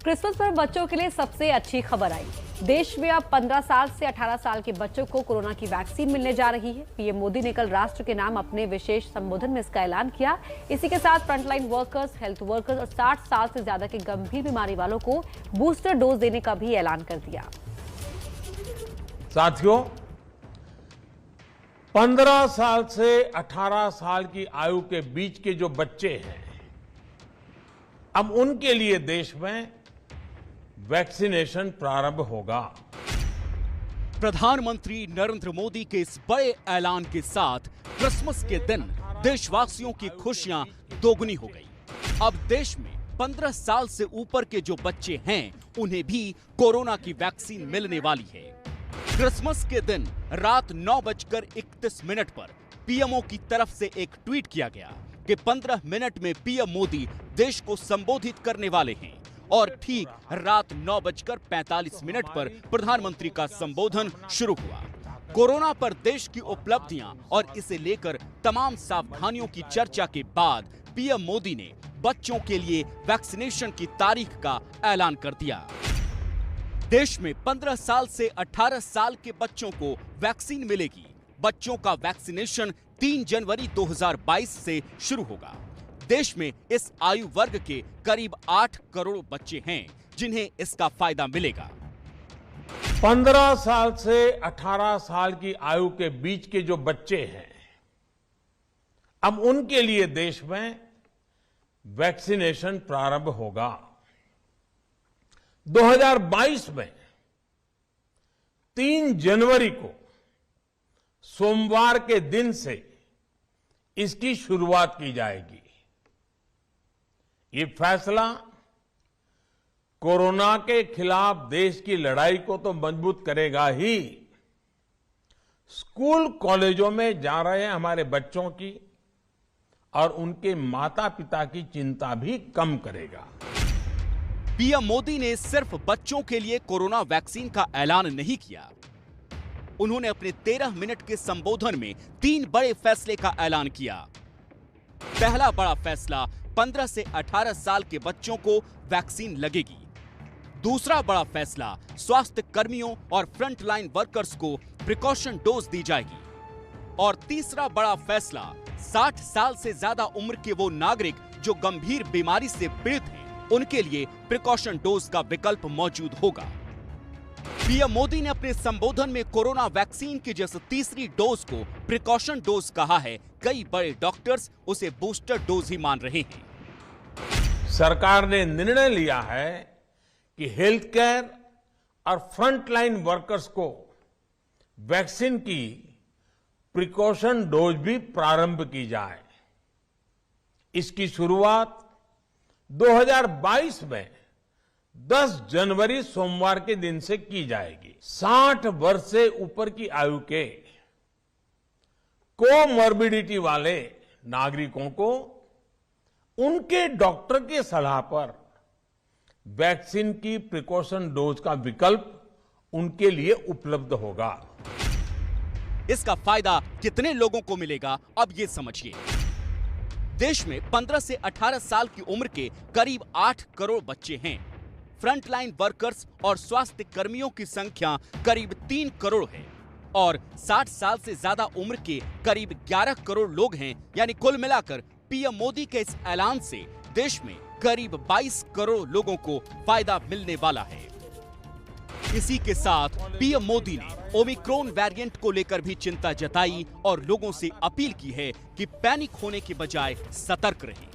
Christmas पर बच्चों के लिए सबसे अच्छी खबर आई। देश में अब 15 साल से 18 साल के बच्चों को कोरोना की वैक्सीन मिलने जा रही है। पीएम मोदी ने कल राष्ट्र के नाम अपने विशेष संबोधन में इसका ऐलान किया। इसी के साथ फ्रंटलाइन वर्कर्स, हेल्थ वर्कर्स और 60 साल से ज्यादा के गंभीर बीमारी वालों को बूस्टर डोज देने का भी ऐलान कर दिया। साथियों, 15 साल से 18 साल की आयु के बीच के जो बच्चे हैं, अब उनके लिए देश में वैक्सीनेशन प्रारंभ होगा। प्रधानमंत्री नरेंद्र मोदी के इस बड़े ऐलान के साथ क्रिसमस के दिन देशवासियों की खुशियां दोगुनी हो गई। अब देश में 15 साल से ऊपर के जो बच्चे हैं, उन्हें भी कोरोना की वैक्सीन मिलने वाली है। क्रिसमस के दिन रात 9:31 पर पीएमओ की तरफ से एक ट्वीट किया गया कि 15 मिनट में पीएम मोदी देश को संबोधित करने वाले हैं और ठीक रात 9:45 पर प्रधानमंत्री का संबोधन शुरू हुआ। कोरोना पर देश की उपलब्धियां और इसे लेकर तमाम सावधानियों की चर्चा के बाद पीएम मोदी ने बच्चों के लिए वैक्सीनेशन की तारीख का ऐलान कर दिया। देश में 15 साल से 18 साल के बच्चों को वैक्सीन मिलेगी। बच्चों का वैक्सीनेशन 3 जनवरी 2022 से शुरू होगा। देश में इस आयु वर्ग के करीब 8 करोड़ बच्चे हैं जिन्हें इसका फायदा मिलेगा। 15 साल से 18 साल की आयु के बीच के जो बच्चे हैं, अब उनके लिए देश में वैक्सीनेशन प्रारंभ होगा। 2022 में 3 जनवरी को सोमवार के दिन से इसकी शुरुआत की जाएगी। ये फैसला कोरोना के खिलाफ देश की लड़ाई को तो मजबूत करेगा ही, स्कूल कॉलेजों में जा रहे हमारे बच्चों की और उनके माता पिता की चिंता भी कम करेगा। पीएम मोदी ने सिर्फ बच्चों के लिए कोरोना वैक्सीन का ऐलान नहीं किया। उन्होंने अपने 13 मिनट के संबोधन में 3 बड़े फैसले का ऐलान किया। पहला बड़ा फैसला, 15 से 18 साल के बच्चों को वैक्सीन लगेगी। दूसरा बड़ा फैसला, स्वास्थ्य कर्मियों और फ्रंटलाइन वर्कर्स को प्रिकॉशन डोज दी जाएगी। और तीसरा बड़ा फैसला, 60 साल से ज्यादा उम्र के वो नागरिक जो गंभीर बीमारी से पीड़ित हैं, उनके लिए प्रिकॉशन डोज का विकल्प मौजूद होगा। पीएम मोदी ने अपने संबोधन में कोरोना वैक्सीन की जिस तीसरी डोज को प्रिकॉशन डोज कहा है, कई बड़े डॉक्टर्स उसे बूस्टर डोज ही मान रहे हैं। सरकार ने निर्णय लिया है कि हेल्थ केयर और फ्रंटलाइन वर्कर्स को वैक्सीन की प्रिकॉशन डोज भी प्रारंभ की जाए। इसकी शुरुआत 2022 में 10 जनवरी सोमवार के दिन से की जाएगी। 60 वर्ष से ऊपर की आयु के कोमॉर्बिडिटी वाले नागरिकों को उनके डॉक्टर की सलाह पर वैक्सीन की प्रिकॉशन डोज का विकल्प उनके लिए उपलब्ध होगा। इसका फायदा कितने लोगों को मिलेगा, अब ये समझिए। देश में 15 से 18 साल की उम्र के करीब 8 करोड़ बच्चे हैं। फ्रंटलाइन वर्कर्स और स्वास्थ्य कर्मियों की संख्या करीब 3 करोड़ है और 60 साल से ज्यादा उम्र के करीब 11 करोड़ लोग हैं। यानी कुल मिलाकर पीएम मोदी के इस ऐलान से देश में करीब 22 करोड़ लोगों को फायदा मिलने वाला है। इसी के साथ पीएम मोदी ने ओमिक्रॉन वेरिएंट को लेकर भी चिंता जताई और लोगों से अपील की है कि पैनिक होने के बजाय सतर्क रहें।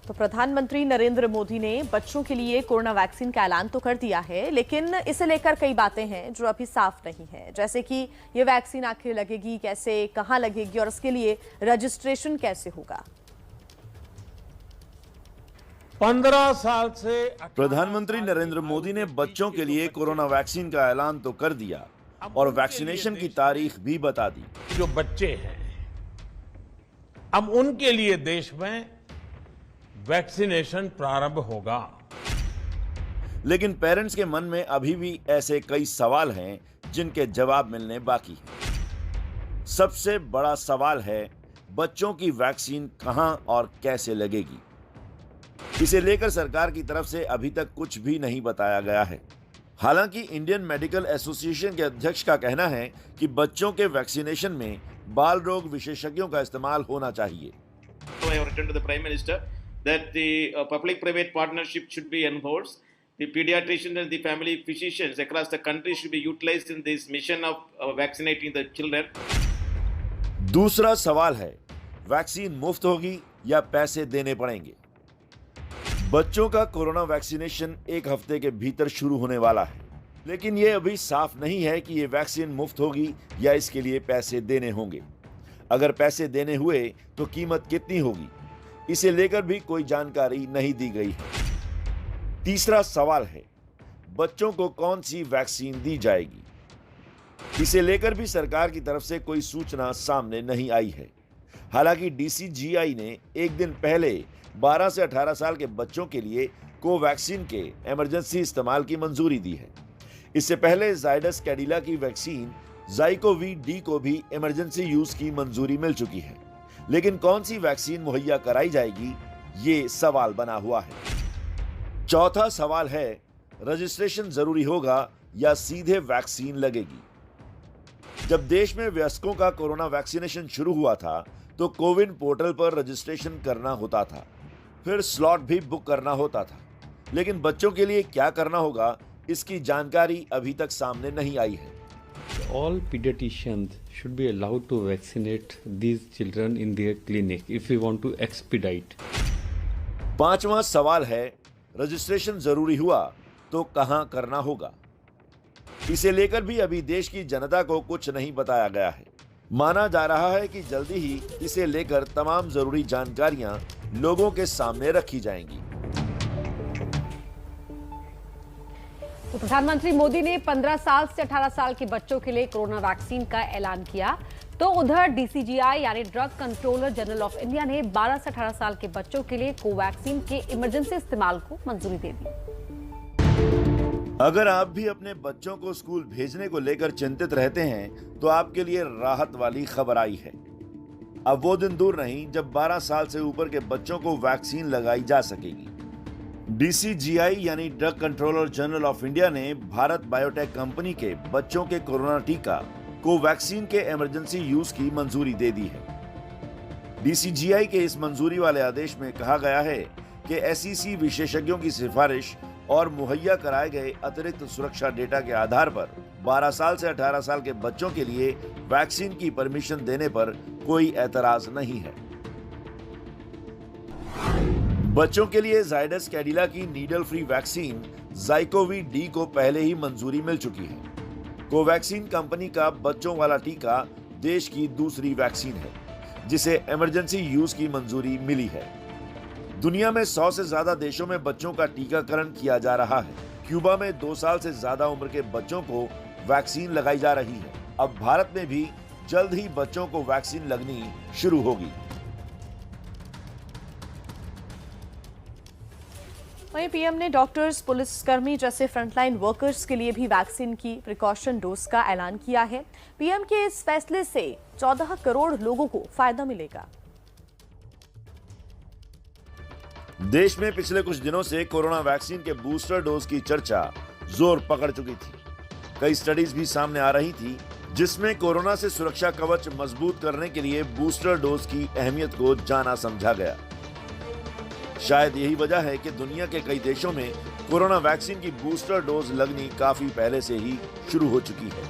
तो प्रधानमंत्री नरेंद्र मोदी ने बच्चों के लिए कोरोना वैक्सीन का ऐलान तो कर दिया है, लेकिन इसे लेकर कई बातें हैं जो अभी साफ नहीं है। जैसे कि ये वैक्सीन आखिर लगेगी कैसे, कहां लगेगी और इसके लिए रजिस्ट्रेशन कैसे होगा। 15 साल से प्रधानमंत्री नरेंद्र मोदी ने बच्चों के लिए कोरोना वैक्सीन का ऐलान तो कर दिया और वैक्सीनेशन की तारीख भी बता दी। जो बच्चे हैं, अब उनके लिए देश में वैक्सीनेशन प्रारंभ होगा। लेकिन पेरेंट्स के मन में अभी भी ऐसे कई सवाल हैं जिनके जवाब मिलने बाकी हैं। सबसे बड़ा सवाल है, बच्चों की वैक्सीन कहां और कैसे लगेगी। इसे लेकर सरकार की तरफ से अभी तक कुछ भी नहीं बताया गया है। हालांकि इंडियन मेडिकल एसोसिएशन के अध्यक्ष का कहना है कि बच्चों के वैक्सीनेशन में बाल रोग विशेषज्ञों का इस्तेमाल होना चाहिए। So I have written to the Prime Minister that the public-private partnership should be enforced. The pediatricians and the family physicians across the country should be utilized in this mission of vaccinating the children. दूसरा सवाल है, vaccine मुफ्त होगी या पैसे देने पड़ेंगे? बच्चों का कोरोना वैक्सीनेशन एक हफ्ते के भीतर शुरू होने वाला है, लेकिन ये अभी साफ नहीं है कि ये वैक्सीन मुफ्त होगी या इसके लिए पैसे देने होंगे। अगर पैसे देने हुए तो कीमत कितनी होगी, इसे लेकर भी कोई जानकारी नहीं दी गई है। तीसरा सवाल है, बच्चों को कौन सी वैक्सीन दी जाएगी? इसे लेकर भी सरकार की तरफ से कोई सूचना सामने नहीं आई है। हालांकि डीसीजीआई ने एक दिन पहले 12 से 18 साल के बच्चों के लिए कोवैक्सीन के इमरजेंसी इस्तेमाल की मंजूरी दी है। इससे पहले जायडस कैडिला की वैक्सीन ज़ाइकोवी-डी को भी इमरजेंसी यूज की मंजूरी मिल चुकी है, लेकिन कौन सी वैक्सीन मुहैया कराई जाएगी, ये सवाल बना हुआ है। चौथा सवाल है, रजिस्ट्रेशन जरूरी होगा या सीधे वैक्सीन लगेगी? जब देश में वयस्कों का कोरोना वैक्सीनेशन शुरू हुआ था तो कोविन पोर्टल पर रजिस्ट्रेशन करना होता था, फिर स्लॉट भी बुक करना होता था, लेकिन बच्चों के लिए क्या करना होगा, इसकी जानकारी अभी तक सामने नहीं आई है। All pediatricians should be allowed to vaccinate these children in their clinic if we want to expedite. पांचवा सवाल है, रजिस्ट्रेशन जरूरी हुआ तो कहां करना होगा? इसे लेकर भी अभी देश की जनता को कुछ नहीं बताया गया है। माना जा रहा है कि जल्दी ही इसे लेकर तमाम जरूरी जानकारियां लोगों के सामने रखी जाएंगी। तो प्रधानमंत्री मोदी ने 15 साल से 18 साल के बच्चों के लिए कोरोना वैक्सीन का ऐलान किया, तो उधर डीसीजीआई यानी drug controller general of India ने 12 से 18 साल के बच्चों के लिए कोवैक्सीन के इमरजेंसी इस्तेमाल को मंजूरी दे दी। अगर आप भी अपने बच्चों को स्कूल भेजने को लेकर चिंतित रहते हैं तो आपके लिए राहत वाली खबर आई है। अब वो दिन दूर नहीं जब 12 साल से ऊपर के बच्चों को वैक्सीन लगाई जा सकेगी। डीसीजीआई यानी drug controller general of India ने भारत बायोटेक कंपनी के बच्चों के कोरोना टीका कोवैक्सीन के इमरजेंसी यूज की मंजूरी दे दी है। डीसीजीआई के इस मंजूरी वाले आदेश में कहा गया है कि एसईसी विशेषज्ञों की सिफारिश और मुहैया कराए गए अतिरिक्त सुरक्षा डेटा के आधार पर 12 साल से 18 साल के बच्चों के लिए वैक्सीन की परमिशन देने पर कोई एतराज नहीं है। बच्चों के लिए जायडस कैडिला की नीडल फ्री वैक्सीन ज़ाइकोवी-डी को पहले ही मंजूरी मिल चुकी है। कोवैक्सीन कंपनी का बच्चों वाला टीका देश की दूसरी वैक्सीन है जिसे इमरजेंसी यूज की मंजूरी मिली है। दुनिया में 100 से ज्यादा देशों में बच्चों का टीकाकरण किया जा रहा है। क्यूबा में 2 साल से ज्यादा उम्र के बच्चों को वैक्सीन लगाई जा रही है। अब भारत में भी जल्द ही बच्चों को वैक्सीन लगनी शुरू होगी। वहीं पीएम ने डॉक्टर्स, पुलिसकर्मी जैसे फ्रंटलाइन वर्कर्स के लिए भी वैक्सीन की प्रिकॉशन डोज का ऐलान किया है। पीएम के इस फैसले से 14 करोड़ लोगों को फायदा मिलेगा। देश में पिछले कुछ दिनों से कोरोना वैक्सीन के बूस्टर डोज की चर्चा जोर पकड़ चुकी थी। कई स्टडीज भी सामने आ रही थी जिसमें कोरोना से सुरक्षा कवच मजबूत करने के लिए बूस्टर डोज की अहमियत को जाना समझा गया। शायद यही वजह है कि दुनिया के कई देशों में कोरोना वैक्सीन की बूस्टर डोज लगनी काफी पहले से ही शुरू हो चुकी है,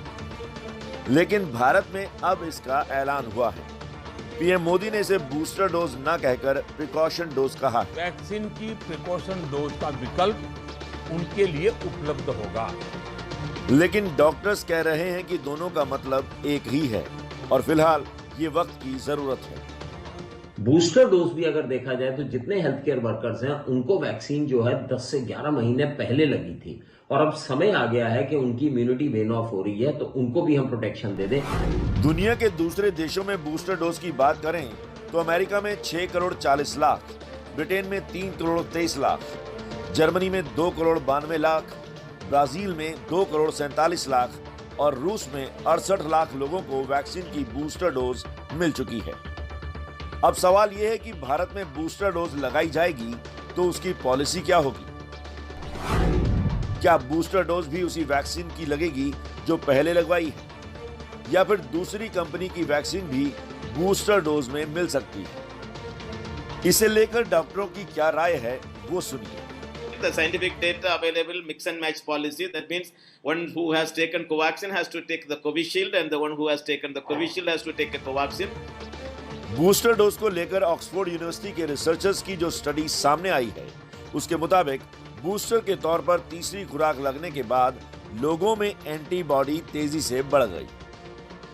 लेकिन भारत में अब इसका ऐलान हुआ है। पीएम मोदी ने इसे बूस्टर डोज न कहकर प्रिकॉशन डोज कहा है। वैक्सीन की प्रिकॉशन डोज का विकल्प उनके लिए उपलब्ध होगा, लेकिन डॉक्टर्स कह रहे हैं कि दोनों का मतलब एक ही है और फिलहाल ये वक्त की जरूरत है। बूस्टर डोज भी अगर देखा जाए तो जितने हेल्थ केयर वर्कर्स हैं उनको वैक्सीन जो है 10 से 11 महीने पहले लगी थी और अब समय आ गया है कि उनकी इम्यूनिटी वेन ऑफ हो रही है, तो उनको भी हम प्रोटेक्शन दे दें। दुनिया के दूसरे देशों में बूस्टर डोज की बात करें तो अमेरिका में 6 करोड़ 40 लाख, ब्रिटेन में 3 करोड़ 23 लाख, जर्मनी में 2 करोड़ 92 लाख, ब्राजील में 2 करोड़ 47 लाख और रूस में 68 लाख लोगों को वैक्सीन की बूस्टर डोज मिल चुकी है। अब सवाल यह है कि भारत में बूस्टर डोज लगाई जाएगी तो उसकी पॉलिसी क्या होगी? क्या बूस्टर डोज भी उसी वैक्सीन की लगेगी जो पहले लगवाई है, या फिर दूसरी कंपनी की वैक्सीन भी बूस्टर डोज में मिल सकती है? इसे लेकर डॉक्टरों की क्या राय है वो सुनिए। The scientific data available mix and match policy. That means one who has taken Covaxin has to take the Covishield and the one who has taken the Covishield has to take a Covaxin. Booster dose को लेकर Oxford university के researchers की जो study सामने आई है, उसके मुताबिक booster के तौर पर तीसरी खुराक लगने के बाद लोगों में एंटीबॉडी तेजी से बढ़ गई।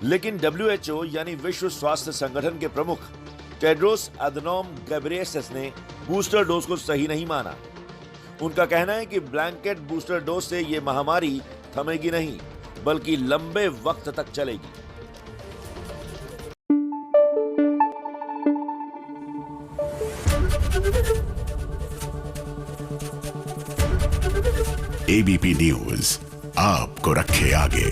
लेकिन WHO यानी विश्व स्वास्थ्य संगठन के प्रमुख टेड्रोस अधनोम घेब्रेयेसस ने बूस्टर डोज को सही नहीं माना। उनका कहना है कि ब्लैंकेट बूस्टर डोज से ये महामारी थमेगी नहीं, बल्कि लंबे वक्त तक चलेगी। ABP न्यूज आपको रखे आगे।